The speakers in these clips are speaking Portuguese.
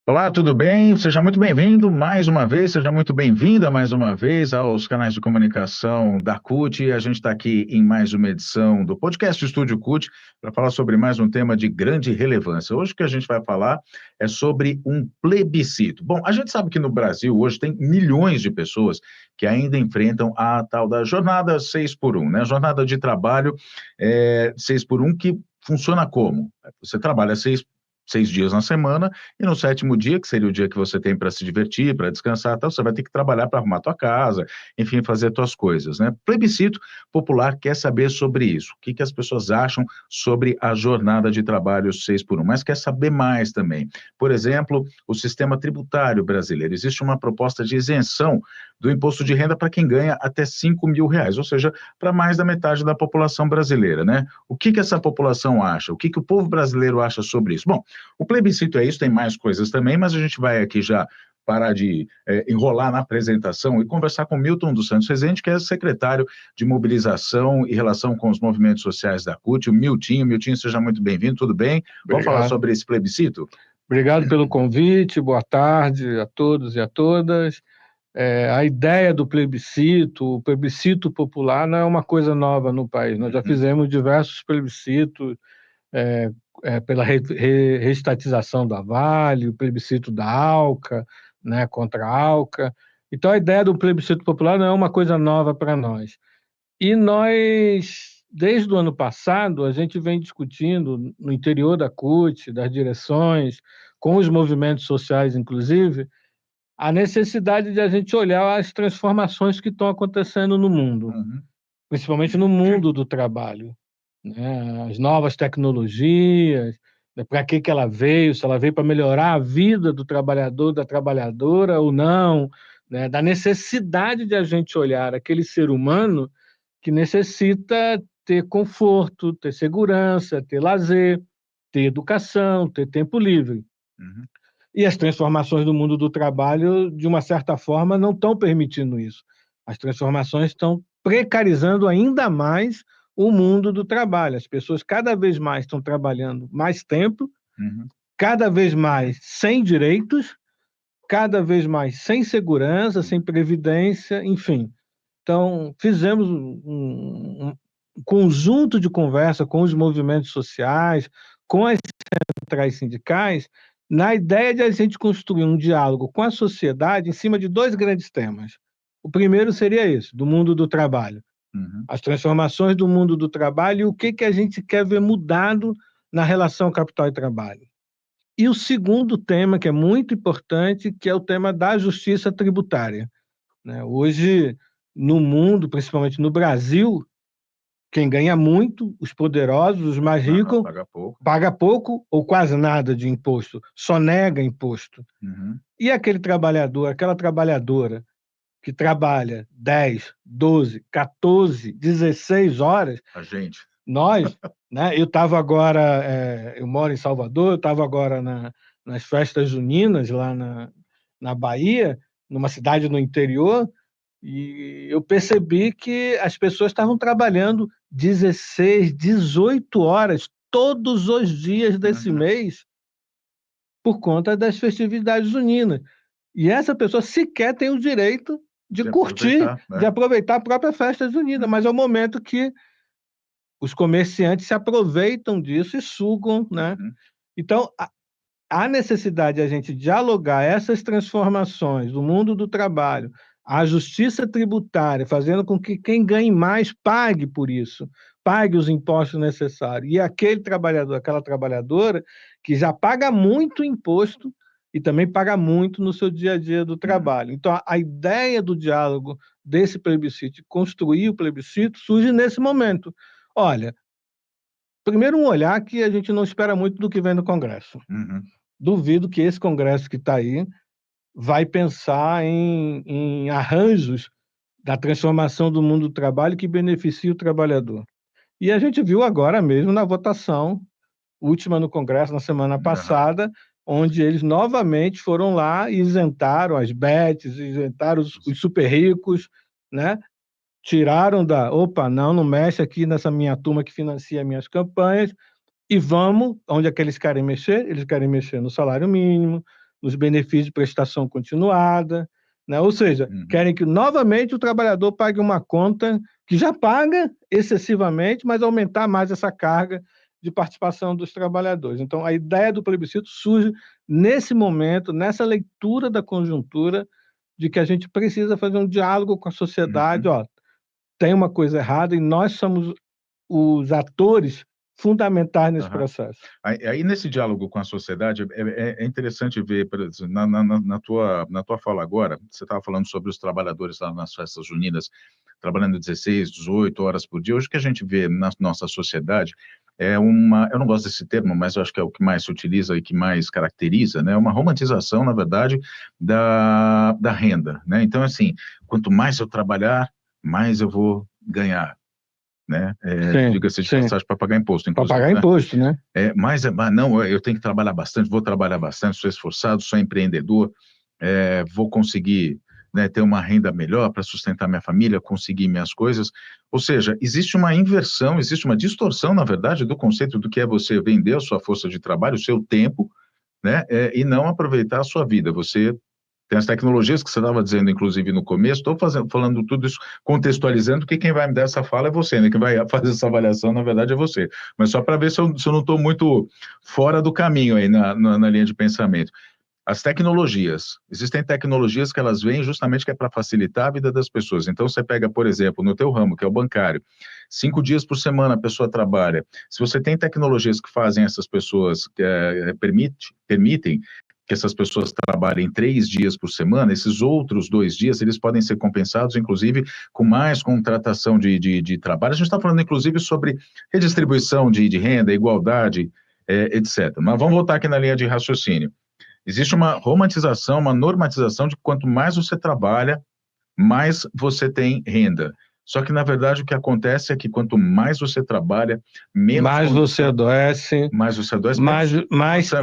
Olá, tudo bem? Seja muito bem-vindo mais uma vez, seja muito bem-vinda mais uma vez aos canais de comunicação da CUT. A gente está aqui em mais uma edição do podcast Estúdio CUT para falar sobre mais um tema de grande relevância. Hoje o que a gente vai falar é sobre um plebiscito. Bom, a gente sabe que no Brasil hoje tem milhões de pessoas que ainda enfrentam a tal da jornada 6 por um, né? Jornada de trabalho 6 por um que funciona como? Você trabalha seis dias na semana e no sétimo dia, que seria o dia que você tem para se divertir, para descansar, tal, você vai ter que trabalhar para arrumar tua casa, enfim, fazer tuas coisas, né? Plebiscito popular quer saber sobre isso. O que que as pessoas acham sobre a jornada de trabalho 6 por um, mas quer saber mais também. Por exemplo, o sistema tributário brasileiro. Existe uma proposta de isenção do imposto de renda para quem ganha até R$ 5.000, ou seja, para mais da metade da população brasileira, né? O que que essa população acha? O que que o povo brasileiro acha sobre isso? Bom, o plebiscito é isso, tem mais coisas também, mas a gente vai aqui já parar de enrolar na apresentação e conversar com Milton dos Santos Rezende, que é secretário de Mobilização e Relação com os Movimentos Sociais da CUT, o Miltinho. Miltinho, seja muito bem-vindo, tudo bem? Vamos falar Obrigado. sobre esse plebiscito? Obrigado pelo convite, boa tarde a todos e a todas. A ideia do plebiscito, o plebiscito popular, não é uma coisa nova no país. Nós já Uhum, fizemos diversos plebiscitos pela reestatização da Vale, o plebiscito da ALCA, né, contra a ALCA. Então, a ideia do plebiscito popular não é uma coisa nova para nós. E nós, desde o ano passado, a gente vem discutindo no interior da CUT, das direções, com os movimentos sociais, inclusive, a necessidade de a gente olhar as transformações que estão acontecendo no mundo, uhum, principalmente no mundo do trabalho, né? As novas tecnologias, né? Para que ela veio, se ela veio para melhorar a vida do trabalhador, da trabalhadora ou não, né? Da necessidade de a gente olhar aquele ser humano que necessita ter conforto, ter segurança, ter lazer, ter educação, ter tempo livre. uhum. E as transformações do mundo do trabalho, de uma certa forma, não estão permitindo isso. As transformações estão precarizando ainda mais o mundo do trabalho. As pessoas cada vez mais estão trabalhando mais tempo, Uhum. cada vez mais sem direitos, cada vez mais sem segurança, sem previdência, enfim. Então, fizemos um conjunto de conversa com os movimentos sociais, com as centrais sindicais, na ideia de a gente construir um diálogo com a sociedade em cima de 2 grandes temas. O primeiro seria esse, do mundo do trabalho, Uhum. as transformações do mundo do trabalho e o que que a gente quer ver mudado na relação capital e trabalho. E o segundo tema, que é muito importante, que é o tema da justiça tributária, né. Hoje, no mundo, principalmente no Brasil, quem ganha muito, os poderosos, os mais ricos, Paga pouco. paga pouco ou quase nada de imposto, só nega imposto. Uhum. E aquele trabalhador, aquela trabalhadora que trabalha 10, 12, 14, 16 horas, A gente. nós, né, eu estava agora, eu moro em Salvador, eu estava agora nas festas juninas lá na Bahia, numa cidade no interior, e eu percebi que as pessoas estavam trabalhando 16, 18 horas todos os dias desse Uhum. mês por conta das festividades juninas. E essa pessoa sequer tem o direito de De curtir, aproveitar, de né? aproveitar a própria festa junina, mas é o momento que os comerciantes se aproveitam disso e sugam, né. Uhum. Então há necessidade de a gente dialogar essas transformações do mundo do trabalho, a justiça tributária, fazendo com que quem ganhe mais pague por isso, pague os impostos necessários, e aquele trabalhador, aquela trabalhadora que já paga muito imposto e também paga muito no seu dia a dia do Uhum. trabalho. Então a ideia do diálogo desse plebiscito, de construir o plebiscito, surge nesse momento. Olha, primeiro um olhar que a gente não espera muito do que vem do Congresso. Uhum. Duvido que esse Congresso que está aí vai pensar em arranjos da transformação do mundo do trabalho que beneficie o trabalhador. E a gente viu agora mesmo na votação última no Congresso, na semana Aham. passada, onde eles novamente foram lá e isentaram as bets, isentaram os super ricos, né, tiraram da: "Opa, não, não mexe aqui nessa minha turma que financia minhas campanhas", e vamos onde é que eles querem mexer? Eles querem mexer no salário mínimo, nos benefícios de prestação continuada, né? Ou seja, querem que novamente o trabalhador pague uma conta que já paga excessivamente, mas aumentar mais essa carga de participação dos trabalhadores. Então, a ideia do plebiscito surge nesse momento, nessa leitura da conjuntura, de que a gente precisa fazer um diálogo com a sociedade, ó, tem uma coisa errada e nós somos os atores fundamentais nesse processo. Aí, nesse diálogo com a sociedade, é interessante ver, por exemplo, na tua fala agora, você estava falando sobre os trabalhadores lá nas festas juninas, trabalhando 16, 18 horas por dia. Hoje o que a gente vê na nossa sociedade eu não gosto desse termo, mas eu acho que é o que mais se utiliza e que mais caracteriza, né? Uma romantização, na verdade, da renda, né? Então, assim, quanto mais eu trabalhar, mais eu vou ganhar, né? Diga-se de passagem, para pagar imposto, inclusive. Para pagar imposto, né? Mas não, eu tenho que trabalhar bastante, vou trabalhar bastante, sou esforçado, sou empreendedor, vou conseguir, né, ter uma renda melhor para sustentar minha família, conseguir minhas coisas. Ou seja, existe uma inversão, existe uma distorção, na verdade, do conceito do que é você vender a sua força de trabalho, o seu tempo, né, e não aproveitar a sua vida. Você tem as tecnologias que você estava dizendo, inclusive, no começo. Estou falando tudo isso, contextualizando, que quem vai me dar essa fala é você, né? Quem vai fazer essa avaliação, na verdade, é você. Mas só para ver se eu não estou muito fora do caminho aí na linha de pensamento. As tecnologias. Existem tecnologias que elas vêm justamente que é para facilitar a vida das pessoas. Então, você pega, por exemplo, no teu ramo, que é o bancário, 5 dias por semana a pessoa trabalha. Se você tem tecnologias que fazem essas pessoas, permitem que essas pessoas trabalhem 3 dias por semana, esses outros 2 dias, eles podem ser compensados, inclusive, com mais contratação de trabalho. A gente está falando, inclusive, sobre redistribuição de renda, igualdade, etc. Mas vamos voltar aqui na linha de raciocínio. Existe uma romantização, uma normatização de que quanto mais você trabalha, mais você tem renda. Só que, na verdade, o que acontece é que quanto mais você trabalha, mais você adoece,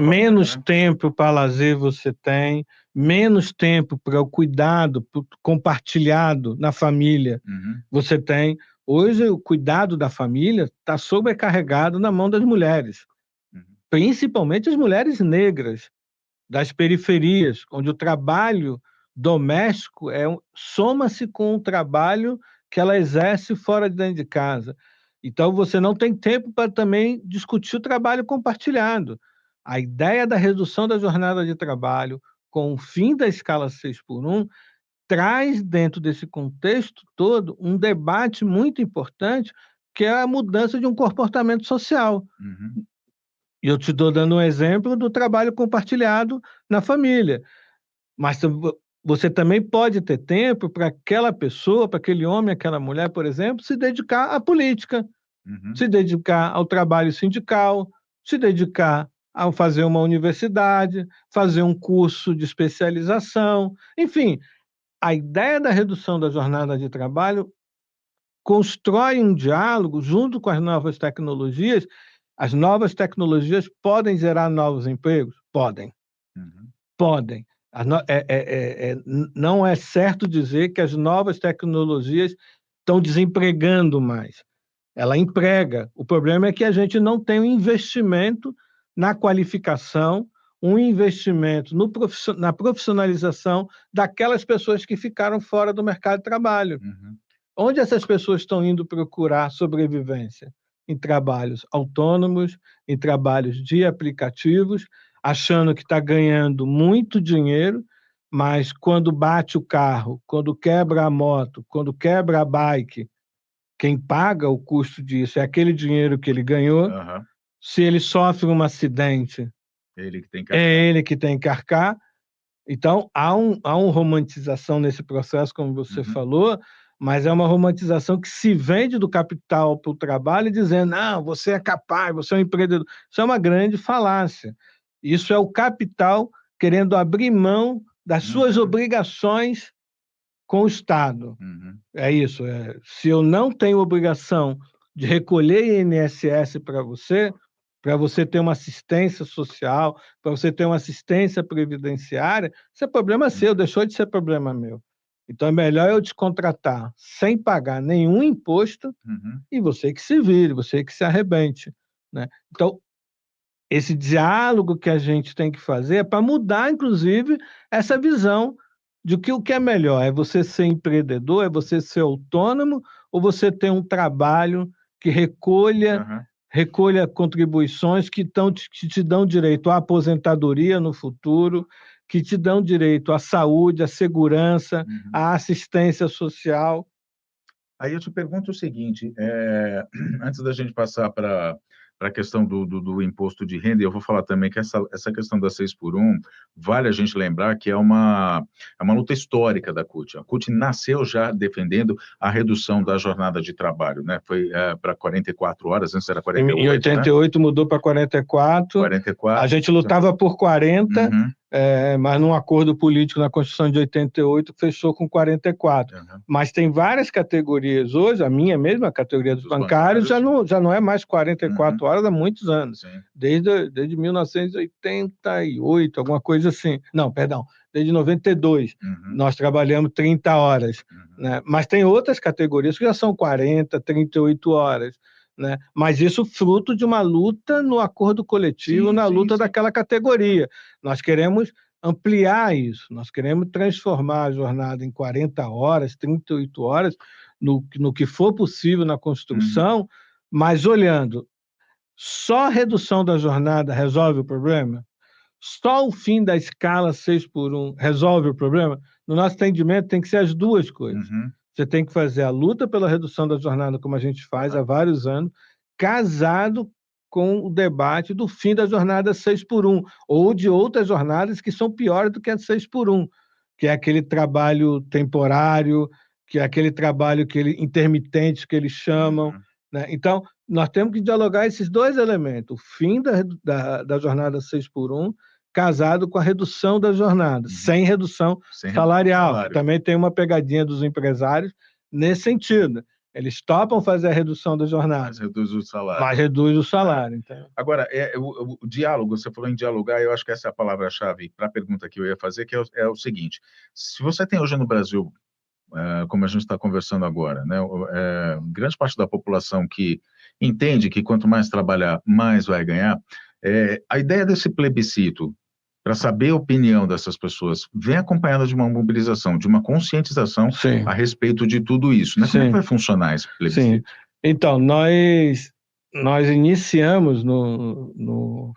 menos tempo para lazer você tem, menos tempo para o cuidado compartilhado na família você tem. Hoje, o cuidado da família está sobrecarregado na mão das mulheres, principalmente as mulheres negras, das periferias, onde o trabalho doméstico soma-se com o trabalho que ela exerce fora de dentro de casa. Então, você não tem tempo para também discutir o trabalho compartilhado. A ideia da redução da jornada de trabalho, com o fim da escala 6x1, traz dentro desse contexto todo um debate muito importante, que é a mudança de um comportamento social. E eu te estou dando um exemplo do trabalho compartilhado na família. Mas você também pode ter tempo para aquela pessoa, para aquele homem, aquela mulher, por exemplo, se dedicar à política, se dedicar ao trabalho sindical, se dedicar a fazer uma universidade, fazer um curso de especialização. Enfim, a ideia da redução da jornada de trabalho constrói um diálogo junto com as novas tecnologias. As novas tecnologias podem gerar novos empregos? Podem. Podem. Não é certo dizer que as novas tecnologias estão desempregando mais. Ela emprega. O problema é que a gente não tem um investimento na qualificação, um investimento na profissionalização daquelas pessoas que ficaram fora do mercado de trabalho. Onde essas pessoas estão indo procurar sobrevivência? Em trabalhos autônomos, em trabalhos de aplicativos, achando que está ganhando muito dinheiro, mas quando bate o carro, quando quebra a moto, quando quebra a bike, quem paga o custo disso é aquele dinheiro que ele ganhou. Se ele sofre um acidente, é ele que tem que arcar. Então, há uma romantização nesse processo, como você falou, mas é uma romantização que se vende do capital para o trabalho, dizendo, não, você é capaz, você é um empreendedor. Isso é uma grande falácia. Isso é o capital querendo abrir mão das suas obrigações com o Estado. É isso. Se eu não tenho obrigação de recolher INSS para você ter uma assistência social, para você ter uma assistência previdenciária, isso é problema seu, deixou de ser problema meu. Então, é melhor eu te contratar sem pagar nenhum imposto e você que se vire, você que se arrebente, né? Então, esse diálogo que a gente tem que fazer é para mudar, inclusive, essa visão de que o que é melhor é você ser empreendedor, é você ser autônomo, ou você ter um trabalho que Aham. recolha contribuições que te dão direito à aposentadoria no futuro, que te dão direito à saúde, à segurança, Uhum. à assistência social. Aí eu te pergunto o seguinte, antes da gente passar para a questão do imposto de renda, e eu vou falar também que essa questão da 6 por 1, vale a gente lembrar que é uma luta histórica da CUT. A CUT nasceu já defendendo a redução da jornada de trabalho, né? Foi para 44 horas, antes era Em 48, né? 88 mudou para 44, a 44. gente lutava por 40, Uhum, mas num acordo político na Constituição de 88 fechou com 44. uhum. Mas tem várias categorias hoje, a minha mesma, a categoria dos Dos bancários, bancários. já não é mais 44 Uhum, horas há muitos anos, sim. desde 1988, alguma coisa assim. Não, perdão, desde 92. Uhum, Nós trabalhamos 30 horas, uhum. né? Mas tem outras categorias que já são 40, 38 horas. Né? Mas isso fruto de uma luta no acordo coletivo, Sim, na sim, luta sim. daquela categoria. Nós queremos ampliar isso, nós queremos transformar a jornada em 40 horas, 38 horas, no que for possível na Uhum. construção, mas olhando, só a redução da jornada resolve o problema? Só o fim da escala 6 por 1 resolve o problema? No nosso entendimento, tem que ser as duas coisas. Uhum. Você tem que fazer a luta pela redução da jornada, como a gente faz há Claro. vários anos, casado com o debate do fim da jornada 6 por 1, ou de outras jornadas que são piores do que a 6 por 1, que é aquele trabalho temporário, que é aquele trabalho intermitente que eles chamam, Uhum. né. Então, nós temos que dialogar esses 2 elementos, o fim da jornada 6 por 1, casado com a redução da jornada, Uhum. sem redução Sem redução do salarial, que salário. também tem uma pegadinha dos empresários nesse sentido. Eles topam fazer a redução da Mas jornada, reduz o salário. mas reduz o É. salário, então. Agora, o diálogo, você falou em dialogar, eu acho que essa é a palavra-chave para a pergunta que eu ia fazer, que é o seguinte: se você tem hoje no Brasil, como a gente está conversando agora, né, grande parte da população que entende que quanto mais trabalhar, mais vai ganhar, a ideia desse plebiscito, para saber a opinião dessas pessoas, vem acompanhada de uma mobilização, de uma conscientização a Sim, respeito de tudo isso, né? Como é que vai sim, funcionar esse sim. plebiscito? Então, nós iniciamos no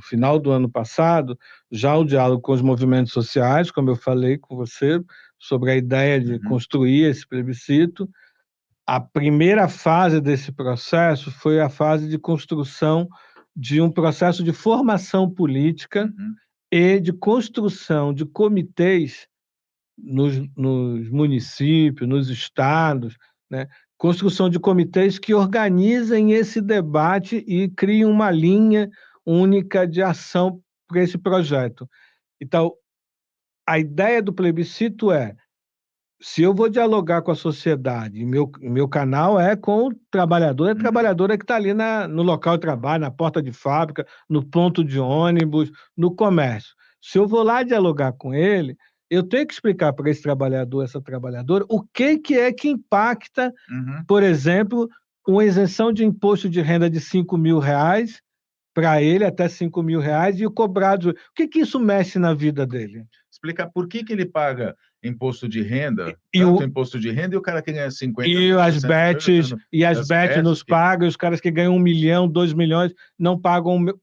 final do ano passado, já o diálogo com os movimentos sociais, como eu falei com você, sobre a ideia de Uhum, construir esse plebiscito. A primeira fase desse processo foi a fase de construção de um processo de formação política uhum, e de construção de comitês nos municípios, nos estados, né, construção de comitês que organizem esse debate e criem uma linha única de ação para esse projeto. Então, a ideia do plebiscito é: se eu vou dialogar com a sociedade, meu canal é com o trabalhador e a uhum. trabalhadora que está ali no local de trabalho, na porta de fábrica, no ponto de ônibus, no comércio. Se eu vou lá dialogar com ele, eu tenho que explicar para esse trabalhador, essa trabalhadora, o que é que impacta, Uhum. por exemplo, uma isenção de imposto de renda de R$ 5.000 para ele, até R$ 5.000, e o cobrado. O que isso mexe na vida dele? Explicar por que que ele paga imposto de E, renda, e o, tanto imposto de renda, e o cara que ganha 50 E mil, as 60 mil, ele tá bets, e as as bets bets nos que pagam, e os caras que ganham 1 milhão, 2 milhões, não pagam uhum,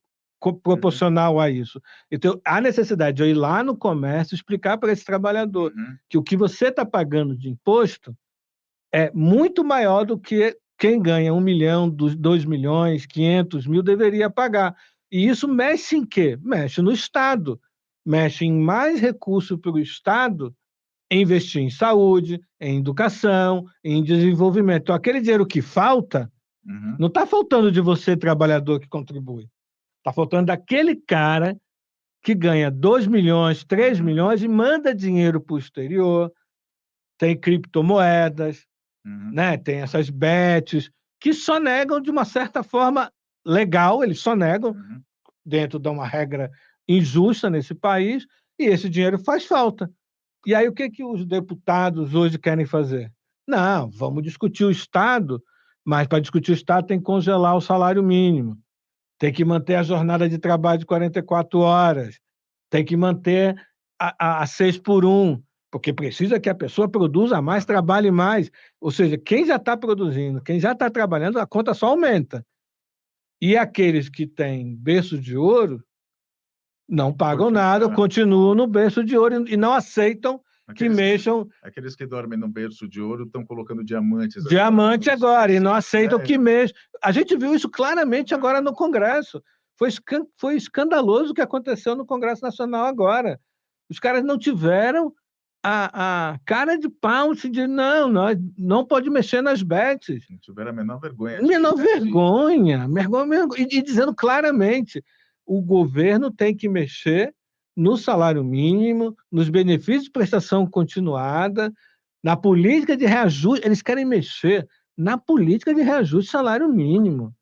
proporcional a isso. Então, há necessidade de eu ir lá no comércio explicar para esse trabalhador uhum, que o que você está pagando de imposto é muito maior do que quem ganha 1 milhão, 2 milhões, 500 mil deveria pagar. E isso mexe em quê? Mexe no Estado, mexe em mais recurso para o Estado investir em saúde, em educação, em desenvolvimento. Então, aquele dinheiro que falta, uhum, não está faltando de você, trabalhador que contribui. Está faltando daquele cara que ganha 2 milhões, 3 uhum, milhões e manda dinheiro para o exterior, tem criptomoedas, uhum, né? Tem essas bets, que só negam de uma certa forma legal, eles só negam uhum. dentro de uma regra injusta nesse país, e esse dinheiro faz falta. E aí o que que os deputados hoje querem fazer? Não, vamos discutir o Estado, mas para discutir o Estado tem que congelar o salário mínimo. tem que manter a jornada de trabalho de 44 horas, tem que manter a 6 por 1, porque precisa que a pessoa produza mais, trabalhe mais. Ou seja, quem já está produzindo, quem já está trabalhando, a conta só aumenta. E aqueles que têm berço de ouro não pagam nada, continuam no berço de ouro e não aceitam que mexam. Aqueles que dormem no berço de ouro estão colocando diamantes. Diamante agora, e não aceitam que mexam. A gente viu isso claramente agora no Congresso. Foi escandaloso o que aconteceu no Congresso Nacional agora. Os caras não tiveram a cara de pau de dizer, não pode mexer nas bets. Não tiveram a menor vergonha. Vergonha. E dizendo claramente, o governo tem que mexer no salário mínimo, nos benefícios de prestação continuada, na política de reajuste. Eles querem mexer na política de reajuste salário mínimo.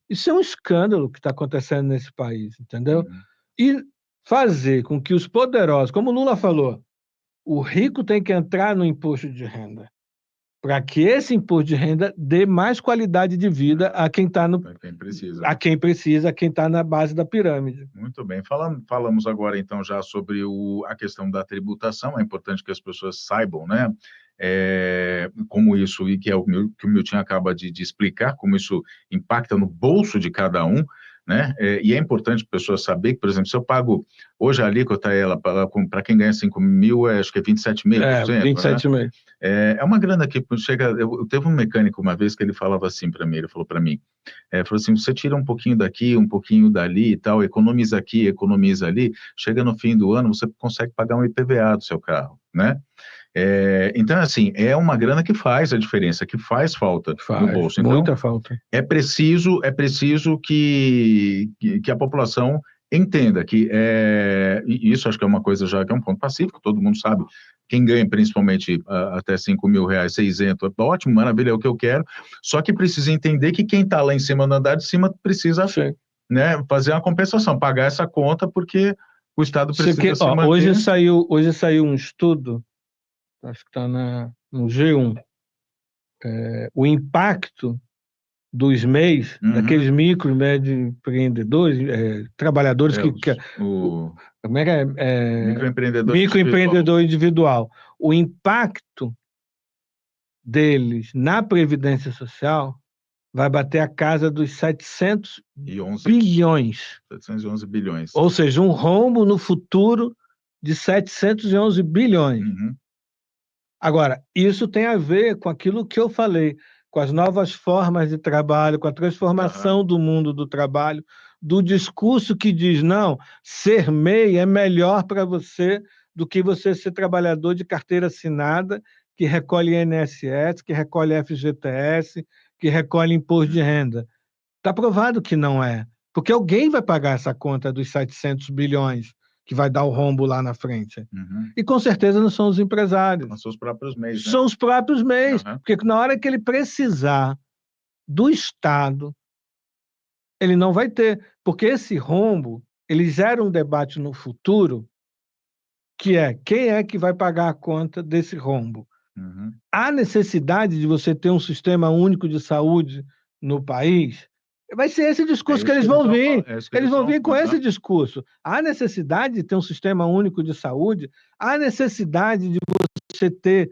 Isso é um escândalo que está acontecendo nesse país, entendeu? E fazer com que os poderosos, como o Lula falou, o rico tem que entrar no imposto de renda, para que esse imposto de renda dê mais qualidade de vida a quem está a quem está na base da pirâmide. Muito bem. Falamos agora, então, já sobre a questão da tributação. É importante que as pessoas saibam, né? Como isso, e que é o que o Milton acaba de explicar, como isso impacta no bolso de cada um, né? E é importante a pessoa saber que, por exemplo, se eu pago hoje a alíquota, para quem ganha 5 mil, acho que é 27,5%. 27,5%. Né? É uma grana que chega. Eu teve um mecânico uma vez que ele falava assim para mim, ele falou para mim, falou assim, você tira um pouquinho daqui, um pouquinho dali e tal, economiza aqui, economiza ali, chega no fim do ano, você consegue pagar um IPVA do seu carro, né? Então, assim, é uma grana que faz a diferença, que faz falta no bolso. Então, muita falta. É preciso que a população entenda que e isso acho que é uma coisa já que é um ponto pacífico, todo mundo sabe, quem ganha principalmente até 5 mil reais, é isento, ótimo, maravilha, é o que eu quero, só que precisa entender que quem está lá em cima, no andar de cima, precisa né, fazer uma compensação, pagar essa conta, porque o Estado precisa se manter. Hoje saiu um estudo, acho que está no G1, o impacto dos MEIs, daqueles micro e médio empreendedores, trabalhadores como é que microempreendedor individual. O impacto deles na Previdência Social vai bater a casa dos 711 bilhões. Ou seja, um rombo no futuro de 711 bilhões. Agora, isso tem a ver com aquilo que eu falei, com as novas formas de trabalho, com a transformação do mundo do trabalho, do discurso que diz, não, ser MEI é melhor para você do que você ser trabalhador de carteira assinada, que recolhe INSS, que recolhe FGTS, que recolhe imposto de renda. Está provado que não é, porque alguém vai pagar essa conta dos 700 bilhões, que vai dar o rombo lá na frente. E com certeza não são os empresários. São os próprios MEIs, né? São os próprios MEIs, porque na hora que ele precisar do Estado, ele não vai ter, porque esse rombo, ele gera um debate no futuro, que é, quem é que vai pagar a conta desse rombo? Há necessidade de você ter um sistema único de saúde no país? Vai ser esse discurso que eles vão vir. Eles vão vir com esse discurso. Há necessidade de ter um sistema único de saúde? Há necessidade de você ter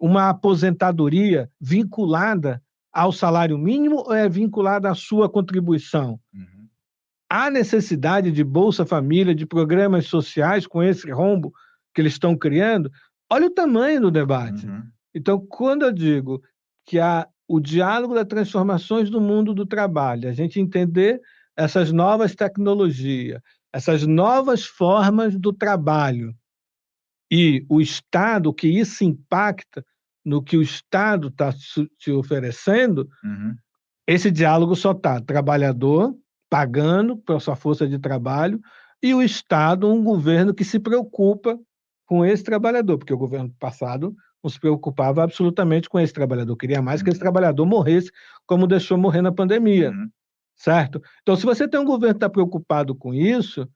uma aposentadoria vinculada ao salário mínimo ou é vinculada à sua contribuição? Há necessidade de Bolsa Família, de programas sociais com esse rombo que eles estão criando? Olha o tamanho do debate. Então, quando eu digo que há o diálogo das transformações do mundo do trabalho, a gente entender essas novas tecnologias, essas novas formas do trabalho e o Estado, que isso impacta no que o Estado está te oferecendo, esse diálogo só está trabalhador pagando pela sua força de trabalho e o Estado, um governo que se preocupa com esse trabalhador, porque o governo passado não se preocupava absolutamente com esse trabalhador, queria mais que esse trabalhador morresse, como deixou morrer na pandemia, certo? Então, se você tem um governo que está preocupado com isso,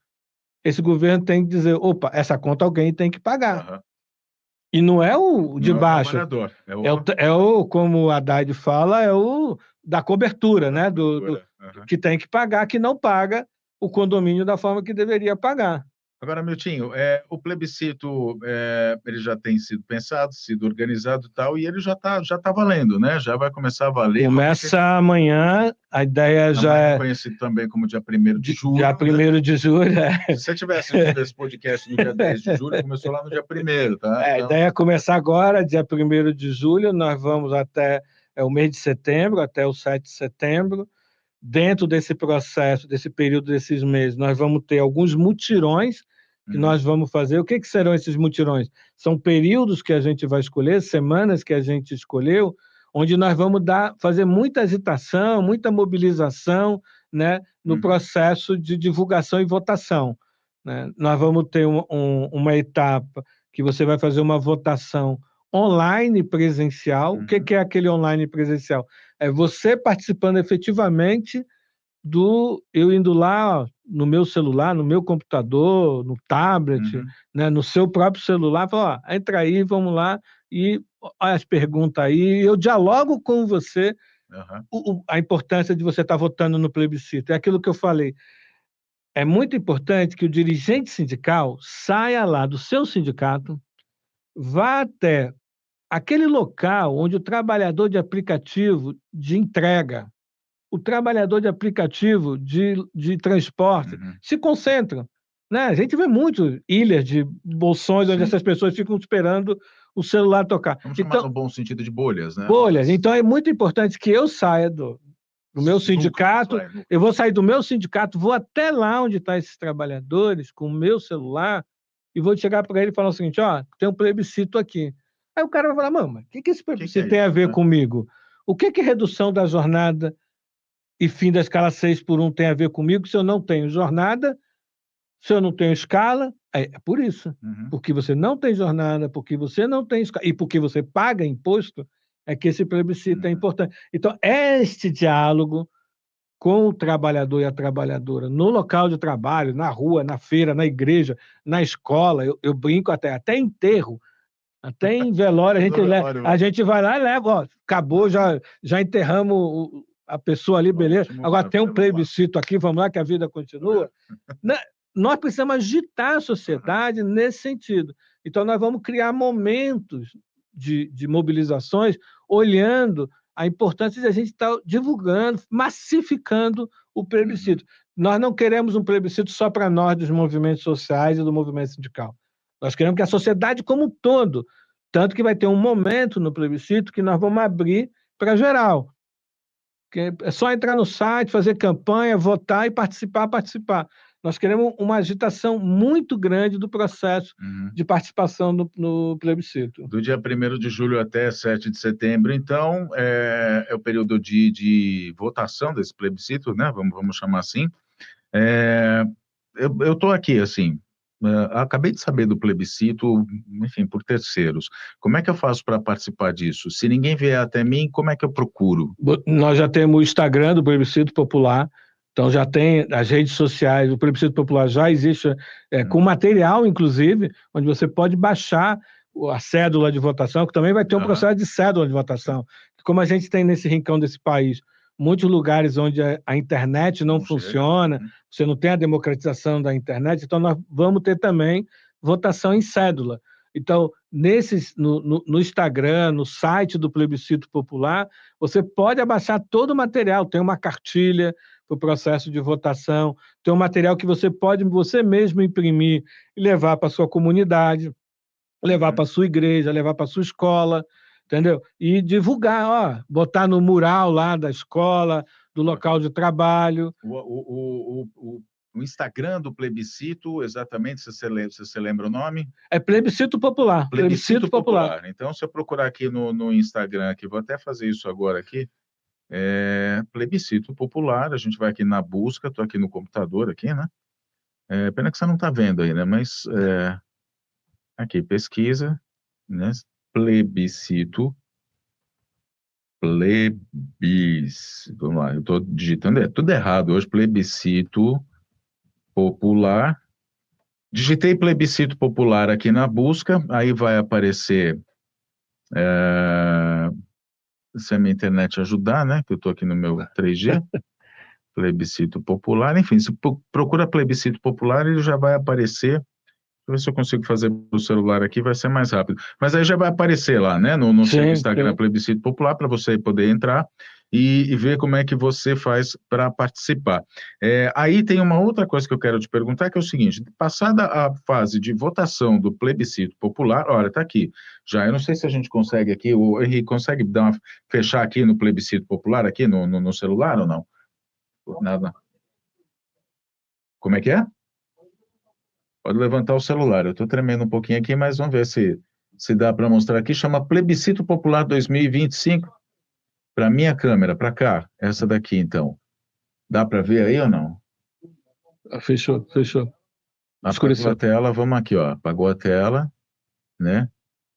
esse governo tem que dizer, opa, essa conta alguém tem que pagar. E não é o de Não é o baixo, trabalhador, é é o, como o Haddad fala, é o da cobertura, né? cobertura. Aham. Que tem que pagar, que não paga o condomínio da forma que deveria pagar. Agora, Miltinho, o plebiscito, ele já tem sido pensado, sido organizado e tal, e ele já tá valendo, né? Já vai começar a valer. Começa amanhã, a ideia já Amanhã, é conhecido também como dia 1º de dia julho, né? 1º de julho. Se você estiver assistindo esse podcast no dia 10 de julho, começou lá no dia 1º, tá? A Então, ideia é começar agora, dia 1º de julho, nós vamos até o mês de setembro, até o 7 de setembro. Dentro desse processo, desse período, desses meses, nós vamos ter alguns mutirões que nós vamos fazer. O que serão esses mutirões? São períodos que a gente vai escolher, semanas que a gente escolheu, onde nós vamos fazer muita agitação, muita mobilização, né, no processo de divulgação e votação, né? Nós vamos ter uma etapa que você vai fazer uma votação online presencial. O que é aquele online presencial? É você participando efetivamente eu indo lá ó, no meu celular, no meu computador, no tablet, né, no seu próprio celular, falar, ó, entra aí, vamos lá, e olha as perguntas aí, eu dialogo com você. A importância de você estar votando no plebiscito. É aquilo que eu falei. É muito importante que o dirigente sindical saia lá do seu sindicato, vá até aquele local onde o trabalhador de aplicativo de entrega, o trabalhador de aplicativo de transporte se concentram, né? A gente vê muito ilhas de bolsões onde sim. essas pessoas ficam esperando o celular tocar. Vamos chamar no bom sentido de bolhas, né? Bolhas. Então é muito importante que eu saia do meu sindicato, eu vou sair do meu sindicato, vou até lá onde estão esses trabalhadores com o meu celular e vou chegar para ele e falar o seguinte, ó, tem um plebiscito aqui. Aí o cara vai falar, mano, o que esse plebiscito tem a ver comigo? O que redução da jornada e fim da escala 6 por 1 tem a ver comigo se eu não tenho jornada, se eu não tenho escala? É por isso. Porque você não tem jornada, porque você não tem escala, e porque você paga imposto, é que esse plebiscito é importante. Então, este diálogo com o trabalhador e a trabalhadora no local de trabalho, na rua, na feira, na igreja, na escola, eu brinco até enterro, até em velório, a gente vai lá e leva, ó, acabou, já enterramos a pessoa ali, beleza. Agora tem um plebiscito aqui, vamos lá que a vida continua. Nós precisamos agitar a sociedade nesse sentido. Então, nós vamos criar momentos de mobilizações, olhando a importância de a gente estar divulgando, massificando o plebiscito. Nós não queremos um plebiscito só para nós, dos movimentos sociais e do movimento sindical. Nós queremos que a sociedade como um todo, tanto que vai ter um momento no plebiscito que nós vamos abrir para geral. Que é só entrar no site, fazer campanha, votar e participar. Nós queremos uma agitação muito grande do processo de participação no plebiscito. Do dia 1º de julho até 7 de setembro, então, é o período de votação desse plebiscito, né? Vamos chamar assim. Eu estou aqui, assim, acabei de saber do plebiscito, enfim, por terceiros. Como é que eu faço para participar disso? Se ninguém vier até mim, como é que eu procuro? Nós já temos o Instagram do Plebiscito Popular, então já tem as redes sociais, o Plebiscito Popular já existe, com material, inclusive, onde você pode baixar a cédula de votação, que também vai ter um processo de cédula de votação. Como a gente tem nesse rincão desse país, muitos lugares onde a internet não funciona, você não tem a democratização da internet, então nós vamos ter também votação em cédula. Então, no Instagram, no site do Plebiscito Popular, você pode abaixar todo o material, tem uma cartilha para o processo de votação, tem um material que você pode você mesmo imprimir e levar para a sua comunidade, levar para a sua igreja, levar para a sua escola, entendeu? E divulgar, ó, botar no mural lá da escola, do local de trabalho. O Instagram do plebiscito, exatamente, se você lembra o nome? É Plebiscito Popular. Plebiscito Popular. Então, se eu procurar aqui no Instagram, aqui, vou até fazer isso agora aqui, Plebiscito Popular, a gente vai aqui na busca, estou aqui no computador, aqui, né? Pena que você não está vendo aí, né? Mas, aqui, pesquisa, né? Plebiscito, vamos lá, eu estou digitando, tudo errado hoje, Plebiscito Popular, Digitei plebiscito popular aqui na busca, aí vai aparecer, se a minha internet ajudar, né? Que eu estou aqui no meu 3G, plebiscito popular, enfim, se procura plebiscito popular, ele já vai aparecer. Deixa eu ver se eu consigo fazer o celular aqui, vai ser mais rápido. Mas aí já vai aparecer lá, né, no seu Sim, Instagram, sim. Plebiscito Popular, para você poder entrar e ver como é que você faz para participar. Aí tem uma outra coisa que eu quero te perguntar, que é o seguinte: passada a fase de votação do Plebiscito Popular, olha, está aqui, já, eu não sei se a gente consegue aqui, o Henrique consegue fechar aqui no Plebiscito Popular, aqui no celular ou não? Nada. Como é que é? Pode levantar o celular. Eu estou tremendo um pouquinho aqui, mas vamos ver se dá para mostrar aqui. Chama Plebiscito Popular 2025. Para minha câmera, para cá. Essa daqui, então. Dá para ver aí ou não? Fechou, fechou. Apagou a Escureceu. tela, vamos aqui, ó. Apagou a tela, né?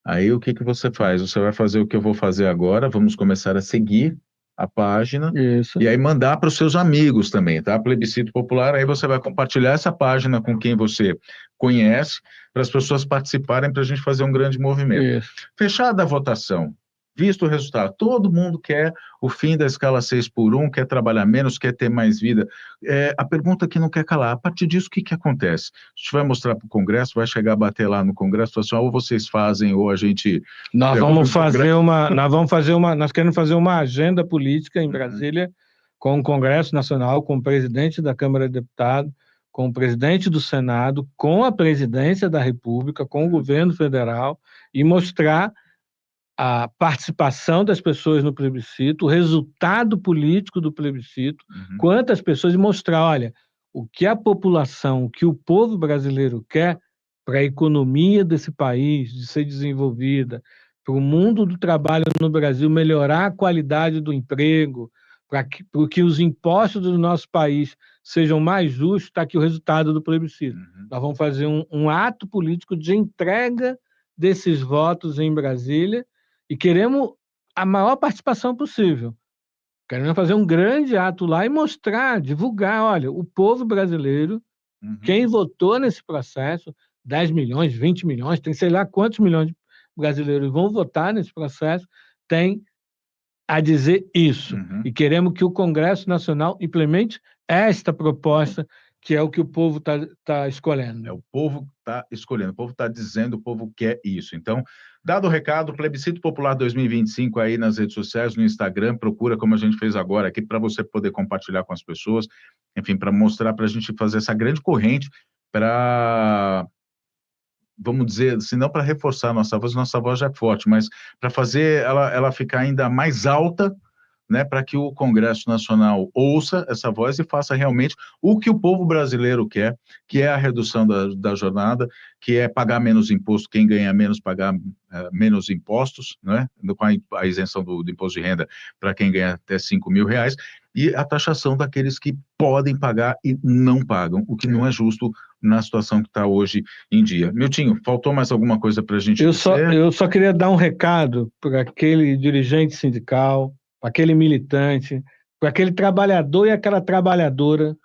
Aí o que que você faz? Você vai fazer o que eu vou fazer agora. Vamos começar a seguir a página Isso. e aí mandar para os seus amigos também, tá? Plebiscito Popular, aí você vai compartilhar essa página com quem você conhece, para as pessoas participarem, para a gente fazer um grande movimento. Isso. Fechada a votação, visto o resultado, todo mundo quer o fim da escala 6x1, quer trabalhar menos, quer ter mais vida. A pergunta que não quer calar, a partir disso, o que que acontece? A gente vai mostrar para o Congresso, vai chegar a bater lá no Congresso, falar assim, ou vocês fazem, ou a gente... Nós queremos fazer uma agenda política em Brasília, com o Congresso Nacional, com o presidente da Câmara de Deputados, com o presidente do Senado, com a presidência da República, com o governo federal, e mostrar a participação das pessoas no plebiscito, o resultado político do plebiscito, quantas pessoas, e mostrar, olha, o que a população, o que o povo brasileiro quer para a economia desse país de ser desenvolvida, para o mundo do trabalho no Brasil melhorar a qualidade do emprego, para que os impostos do nosso país sejam mais justos, está aqui o resultado do plebiscito. Nós vamos fazer um ato político de entrega desses votos em Brasília, e queremos a maior participação possível. Queremos fazer um grande ato lá e mostrar, divulgar, olha, o povo brasileiro, quem votou nesse processo, 10 milhões, 20 milhões, tem sei lá quantos milhões de brasileiros vão votar nesse processo, tem a dizer isso. E queremos que o Congresso Nacional implemente esta proposta, que é o que o povo tá escolhendo. O povo está escolhendo, o povo está dizendo, o povo quer isso. Então, dado o recado, Plebiscito Popular 2025 aí nas redes sociais, no Instagram, procura como a gente fez agora aqui, para você poder compartilhar com as pessoas, enfim, para mostrar, para a gente fazer essa grande corrente, para, vamos dizer, se não para reforçar a nossa voz já é forte, mas para fazer ela ficar ainda mais alta, né, para que o Congresso Nacional ouça essa voz e faça realmente o que o povo brasileiro quer, que é a redução da jornada, que é pagar menos imposto, quem ganha menos pagar menos impostos, né, com a isenção do imposto de renda para quem ganha até 5 mil reais, e a taxação daqueles que podem pagar e não pagam, o que não é justo na situação que está hoje em dia. Miltinho, faltou mais alguma coisa para a gente dizer? Eu só queria dar um recado para aquele dirigente sindical, para aquele militante, para aquele trabalhador e aquela trabalhadora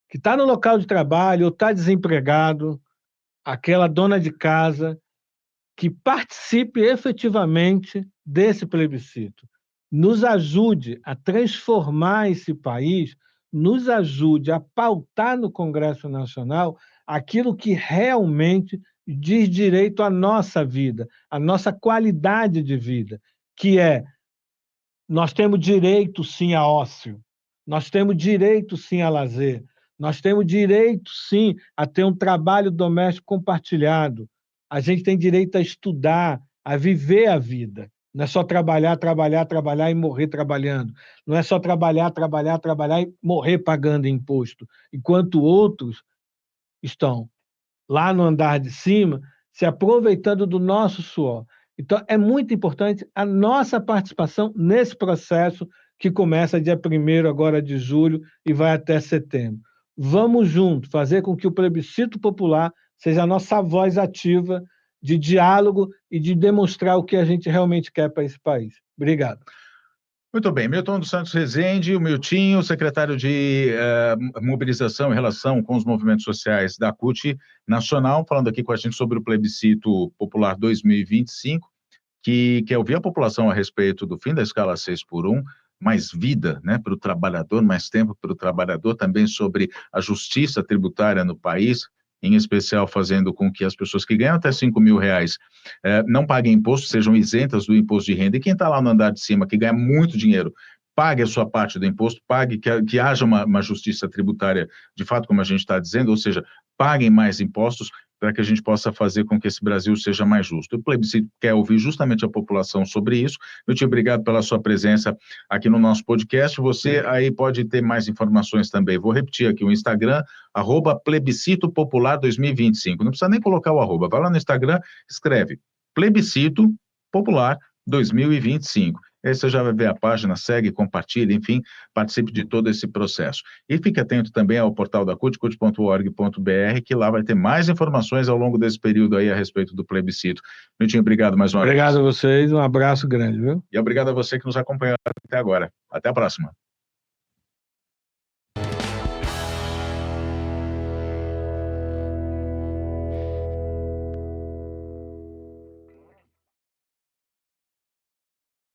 que está no local de trabalho ou está desempregado, aquela dona de casa, que participe efetivamente desse plebiscito. Nos ajude a transformar esse país, nos ajude a pautar no Congresso Nacional aquilo que realmente diz direito à nossa vida, à nossa qualidade de vida, que é: nós temos direito, sim, a ócio, nós temos direito, sim, a lazer, nós temos direito, sim, a ter um trabalho doméstico compartilhado, a gente tem direito a estudar, a viver a vida. Não é só trabalhar, trabalhar, trabalhar e morrer trabalhando. Não é só trabalhar, trabalhar, trabalhar e morrer pagando imposto, enquanto outros estão lá no andar de cima, se aproveitando do nosso suor. Então, é muito importante a nossa participação nesse processo que começa dia 1º agora de julho e vai até setembro. Vamos juntos fazer com que o plebiscito popular seja a nossa voz ativa de diálogo e de demonstrar o que a gente realmente quer para esse país. Obrigado. Muito bem, Milton dos Santos Rezende, o Miltinho, secretário de mobilização e relação com os movimentos sociais da CUT Nacional, falando aqui com a gente sobre o plebiscito popular 2025, que quer ouvir a população a respeito do fim da escala 6x1, mais vida, né, para o trabalhador, mais tempo para o trabalhador, também sobre a justiça tributária no país, em especial fazendo com que as pessoas que ganham até R$ 5.000 não paguem imposto, sejam isentas do imposto de renda. E quem está lá no andar de cima, que ganha muito dinheiro, pague a sua parte do imposto, pague que haja uma justiça tributária, de fato, como a gente está dizendo, ou seja, paguem mais impostos para que a gente possa fazer com que esse Brasil seja mais justo. O plebiscito quer ouvir justamente a população sobre isso. Eu te obrigado pela sua presença aqui no nosso podcast. Você aí pode ter mais informações também. Vou repetir aqui o Instagram, @plebiscito popular 2025. Não precisa nem colocar o arroba. Vai lá no Instagram, escreve plebiscito popular 2025. Aí você já vai ver a página, segue, compartilha, enfim, participe de todo esse processo. E fique atento também ao portal da CUT, cut.org.br, que lá vai ter mais informações ao longo desse período aí a respeito do plebiscito. Miltinho, obrigado mais uma vez. Obrigado a vocês, um abraço grande, viu? E obrigado a você que nos acompanhou até agora. Até a próxima.